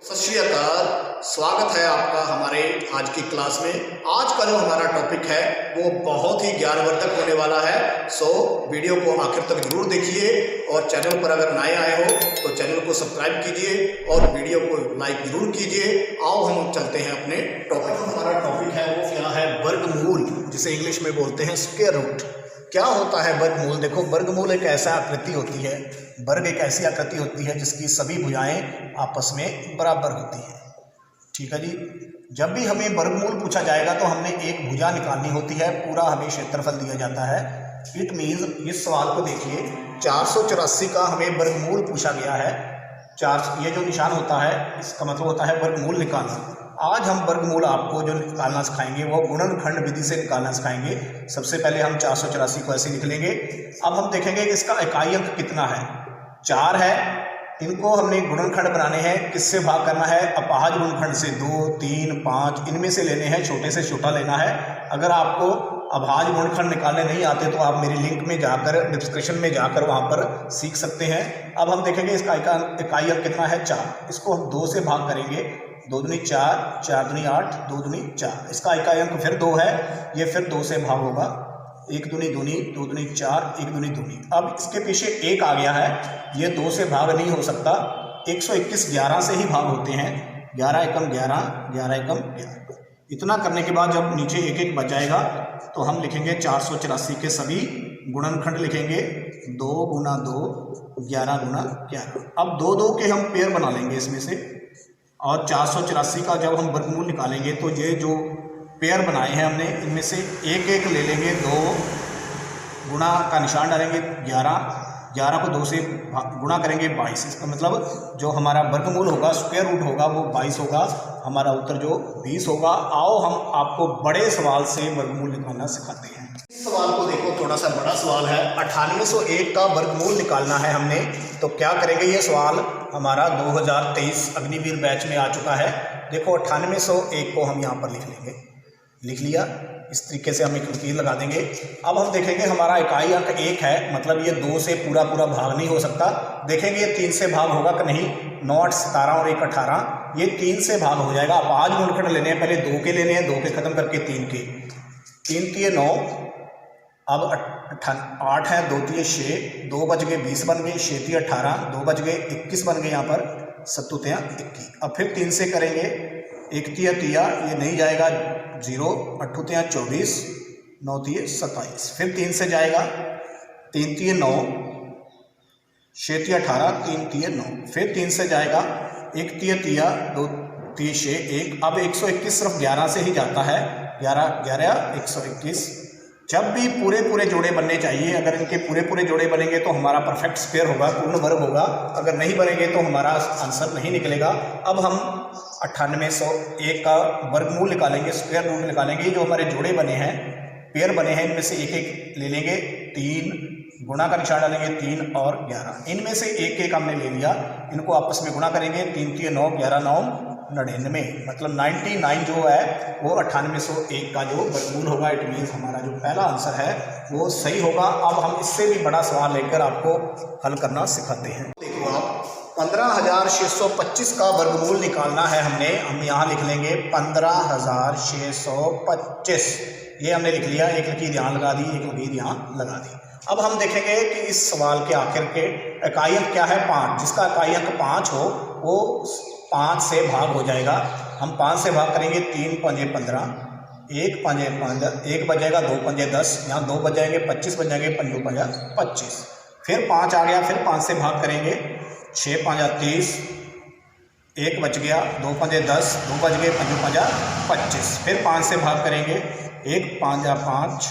सत श्री अकाल। स्वागत है आपका हमारे आज की क्लास में। आज का जो हमारा टॉपिक है वो बहुत ही ज्ञानवर्धक होने वाला है। सो वीडियो को आखिर तक जरूर देखिए और चैनल पर अगर नए आए हो तो चैनल को सब्सक्राइब कीजिए और वीडियो को लाइक जरूर कीजिए। आओ हम चलते हैं अपने टॉपिक। हमारा टॉपिक है वो क्या है? वर्गमूल, जिसे इंग्लिश में बोलते हैं स्क्वायर रूट। क्या होता है वर्गमूल? देखो, वर्गमूल एक ऐसा आकृति होती है, वर्ग एक ऐसी आकृति होती है जिसकी सभी भुजाएं आपस में बराबर होती हैं। ठीक है जी। जब भी हमें वर्गमूल पूछा जाएगा तो हमने एक भुजा निकालनी होती है, पूरा हमें क्षेत्रफल दिया जाता है। इट मीन्स, इस सवाल को देखिए, 484 का हमें वर्गमूल पूछा गया है। ये जो निशान होता है इसका मतलब होता है वर्गमूल निकालना। आज हम वर्गमूल आपको जो निकालना सिखाएंगे वो गुणनखंड विधि से निकालना सिखाएंगे। सबसे पहले हम 484 को ऐसे लिख लेंगे। अब हम देखेंगे कि इसका इकाई अंक कितना है। 4 है, इनको हमने गुणनखंड बनाने हैं। किससे भाग करना है? अपाहज गुणनखंड से। 2, 3, 5 इनमें से लेने हैं, छोटे से छोटा लेना है। अगर आपको अभाज्य गुणनखंड निकालने नहीं आते तो आप मेरी लिंक में जाकर, डिस्क्रिप्शन में जाकर वहाँ पर सीख सकते हैं। अब हम देखेंगे इसका इकाई अंक कितना है, 4। इसको हम 2 से भाग करेंगे। 2 दूनी 4, 4 दूनी 8, 2 दूनी 4। इसका इकाई अंक फिर 2 है, ये फिर 2 से भाग होगा। 1 दूनी दूनी, 2 दूनी 4, 1 दूनी दूनी। अब इसके पीछे 1 आ गया है, ये 2 से भाग नहीं हो सकता। 121 11 से ही भाग होते हैं। 11 एकम 11, 11 एकम 11। इतना करने के बाद जब नीचे 1 1 बच जाएगा तो हम लिखेंगे 484 के सभी गुणनखंड लिखेंगे। 2 गुना 2, 11 गुना 11। अब 2 2 के हम पेयर बना लेंगे इसमें से, और 484 का जब हम वर्गमूल निकालेंगे तो ये जो पेयर बनाए हैं हमने, इनमें से 1 1 ले लेंगे। 2 गुणा का निशान डालेंगे 11, 11 को 2 से गुणा करेंगे 22। इसका मतलब जो हमारा वर्गमूल होगा, स्क्वायर रूट होगा, वो 22 होगा। हमारा उत्तर जो 20 होगा। आओ हम आपको बड़े सवाल से वर्गमूल निकालना सिखाते हैं। इस सवाल को देखो, थोड़ा सा बड़ा सवाल है। 9801 का वर्गमूल निकालना है हमने, तो क्या करेंगे? ये सवाल हमारा 2023 अग्निवीर बैच में आ चुका है। देखो, 9801 को हम यहाँ पर लिख लेंगे। लिख लिया, इस तरीके से हम एक लकीर लगा देंगे। अब हम देखेंगे हमारा इकाई अंक 1 है, मतलब ये 2 से पूरा भाग नहीं हो सकता। देखेंगे ये 3 से भाग होगा कि नहीं। 9 8 17 और 1 18, ये 3 से भाग हो जाएगा। अब आज गुणनखंड लेने हैं, पहले 2 के लेने हैं, 2 के खत्म करके 3 के। 3 3 9, अब 8 है, 2 3 6, 2 बच गए 20 बन गए, 6 3 18, 2 बच गए 21 बन गए, यहाँ पर 7 3 21। अब फिर 3 से करेंगे। 1 3 3, ये नहीं जाएगा, 0, 8 3 24, 9 3 27। फिर 3 से जाएगा, 3 3 9, 6 3 18, 3 3 9। फिर 3 से जाएगा, 1 3 3, 2 3 6 1। अब 121 सिर्फ 11 से ही जाता है। 11 11 121। जब भी पूरे जोड़े बनने चाहिए, अगर इनके पूरे जोड़े बनेंगे तो हमारा परफेक्ट स्क्वायर होगा, पूर्ण वर्ग होगा। अगर नहीं बनेंगे तो हमारा आंसर नहीं निकलेगा। अब हम 9801 का वर्गमूल निकालेंगे, स्क्वायर रूट निकालेंगे। जो हमारे जोड़े बने हैं, पेयर बने हैं, इनमें से 1 1 ले लेंगे। 3 गुणा का निशान डालेंगे, 3 और 11। इनमें से 1 1 हमने ले लिया, इनको आपस में गुणा करेंगे। 3 3 9, 11 9 99, मतलब 99 जो है वो 9801 का जो वर्गमूल होगा। इट मीन्स हमारा जो पहला आंसर है वो सही होगा। अब हम इससे भी बड़ा सवाल लेकर आपको हल करना सिखाते हैं। देखो, आप 15,625 का वर्गमूल निकालना है हमने। हम यहाँ लिख लेंगे 15,625। ये हमने लिख लिया, एक लकीर यहाँ लगा दी, एक लकीर यहाँ लगा दी। अब हम देखेंगे कि इस सवाल के आखिर के इकाई अंक क्या है, 5। जिसका इकाई अंक 5 हो वो 5 से भाग हो जाएगा। हम 5 से भाग करेंगे। 3 5 15, 1 5 5, 1 बच जाएगा, 2 5 10, यहाँ 2 बच जाएंगे, 25 बच जाएंगे, 5 5 25। फिर 5 आ गया, फिर 5 से भाग करेंगे। 6 5 30, 1 बच गया, 2 5 10, 2 बच गए, 5 5 25। फिर 5 से भाग करेंगे। 1 5 5,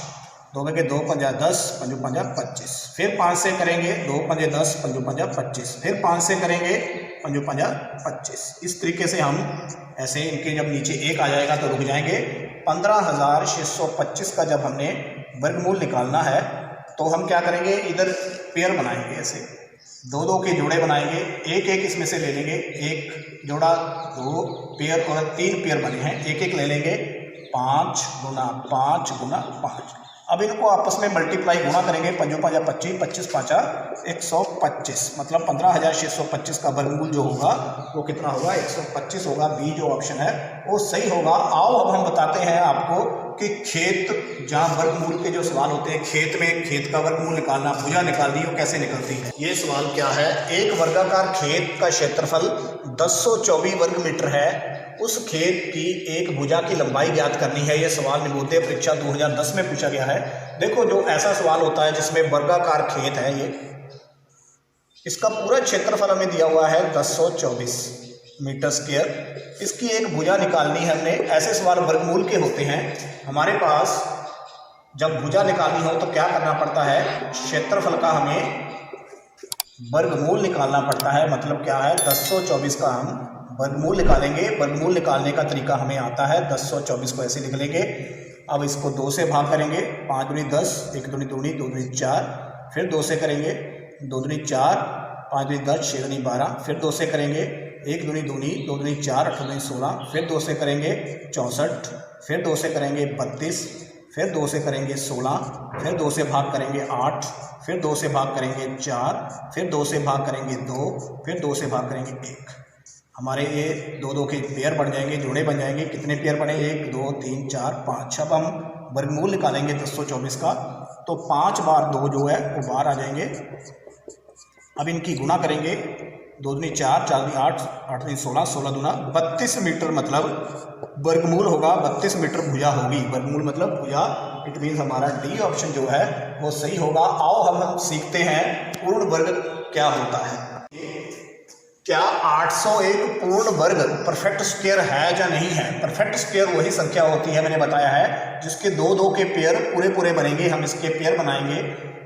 2 बच गए, 2 5 10, 5 5 25। फिर 5 से करेंगे। 2 5 10, 5 5 25। फिर 5 से करेंगे, 5 5 25। इस तरीके से हम ऐसे इनके जब नीचे 1 आ जाएगा तो रुक जाएंगे। 15,625 का जब हमने वर्गमूल निकालना है तो हम क्या करेंगे, इधर पेयर बनाएंगे। ऐसे 2 2 के जोड़े बनाएंगे। 1 1 इसमें से ले लेंगे। 1 जोड़ा, 2 पेयर और 3 पेयर बने हैं। 1 1 ले लेंगे। 5 गुना 5 गुना 5। अब इनको आपस में मल्टीप्लाई गुणा करेंगे, 5 5 25, 25 5 125, मतलब 15,625 का वर्गमूल जो होगा वो कितना होगा, 125 होगा। बी जो ऑप्शन है वो सही होगा। आओ अब हम बताते हैं आपको कि खेत, जहाँ वर्गमूल के जो सवाल होते हैं, खेत में खेत का वर्गमूल निकालना, भुजा निकालनी हो कैसे निकलती है। ये सवाल क्या है, एक वर्गाकार खेत का क्षेत्रफल 1024 वर्ग मीटर है, उस खेत की एक भुजा की लंबाई ज्ञात करनी है। यह सवाल नवोदय परीक्षा 2010 में पूछा गया है। देखो, जो ऐसा सवाल होता है जिसमें वर्गाकार खेत है, ये इसका पूरा क्षेत्रफल हमें दिया हुआ है 1024 मीटर स्क्वायर, इसकी एक भुजा निकालनी है हमने। ऐसे सवाल वर्गमूल के होते हैं हमारे पास। जब भुजा निकालनी हो तो क्या करना पड़ता है, क्षेत्रफल का हमें वर्गमूल निकालना पड़ता है। मतलब क्या है, 1024 का हम वर्गमूल निकालेंगे। वर्गमूल निकालने का तरीका हमें आता है, 1024 को ऐसे लिख लेंगे। अब इसको 2 से भाग करेंगे, 5 दूनी 10, 1 दूनी 2 2 दूनी 4, फिर 2 से करेंगे, 2 दूनी 4, 5 दूनी 10, 6 दूनी 12, फिर 2 से करेंगे, 1 दूनी 2 2 दूनी 4, 8 दूनी 16, फिर 2 से करेंगे 64, फिर 2 से करेंगे 32, फिर 2 से करेंगे 16, फिर 2 से भाग करेंगे 8, फिर 2 से भाग करेंगे 4, फिर 2 से भाग करेंगे 2, फिर 2 से भाग करेंगे 1। हमारे ये 2 के पेयर बन जाएंगे, जोड़े बन जाएंगे। कितने पेयर बने, 1 2 3 4 5। अब हम वर्गमूल निकालेंगे 1024 का, तो 5 बार 2 जो है वो बाहर आ जाएंगे। अब इनकी गुणा करेंगे, 2 दूनी 4, 4 दूनी 8, 8 दूनी 16, 16 दूना 32 मीटर, मतलब वर्गमूल होगा 32 मीटर भुजा होगी। वर्गमूल मतलब भुजा, इट मीन्स हमारा डी ऑप्शन जो है वो सही होगा। आओ हम सीखते हैं पूर्ण वर्ग क्या होता है। क्या 801 पूर्ण वर्ग परफेक्ट स्क्वायर है या नहीं है। परफेक्ट स्क्वायर वही संख्या होती है, मैंने बताया है, जिसके 2 के पेयर पूरे बनेंगे। हम इसके पेयर बनाएंगे,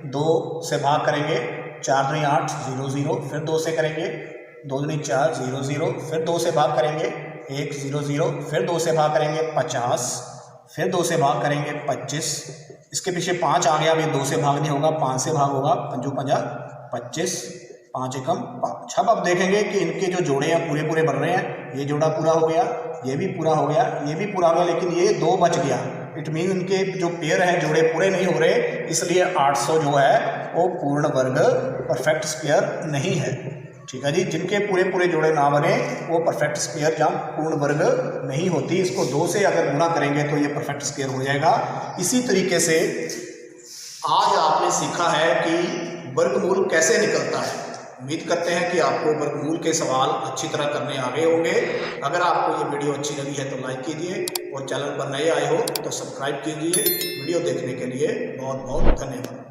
2 से भाग करेंगे, 4 दूनी 8 0 0, फिर 2 से करेंगे, 2 दूनी 4 0 0, फिर 2 से भाग करेंगे 1 0 0, फिर 2 से भाग करेंगे 50, फिर 2 से भाग करेंगे 25। इसके पीछे 5 आ गया, अब ये 2 से भाग नहीं होगा, 5 से भाग होगा, 5 5 25, 5 एकम 5। अब देखेंगे कि इनके जो जोड़े हैं पूरे बन रहे हैं। ये जोड़ा पूरा हो गया, ये भी पूरा हो गया, ये भी पूरा हो गया, लेकिन ये 2 बच गया। इट मीन इनके जो पेयर हैं, जोड़े पूरे नहीं हो रहे, इसलिए 800 जो है वो पूर्ण वर्ग परफेक्ट स्क्वायर नहीं है। ठीक है जी, जिनके पूरे जोड़े ना बने वो परफेक्ट स्क्वायर जहाँ पूर्ण वर्ग नहीं होती। इसको 2 से अगर गुणा करेंगे तो ये परफेक्ट स्क्वायर हो जाएगा। इसी तरीके से आज आपने सीखा है कि वर्गमूल कैसे निकलता है। उम्मीद करते हैं कि आपको वर्गमूल के सवाल अच्छी तरह करने आ गए होंगे। अगर आपको ये वीडियो अच्छी लगी है तो लाइक कीजिए, और चैनल पर नए आए हो तो सब्सक्राइब कीजिए। वीडियो देखने के लिए बहुत बहुत धन्यवाद।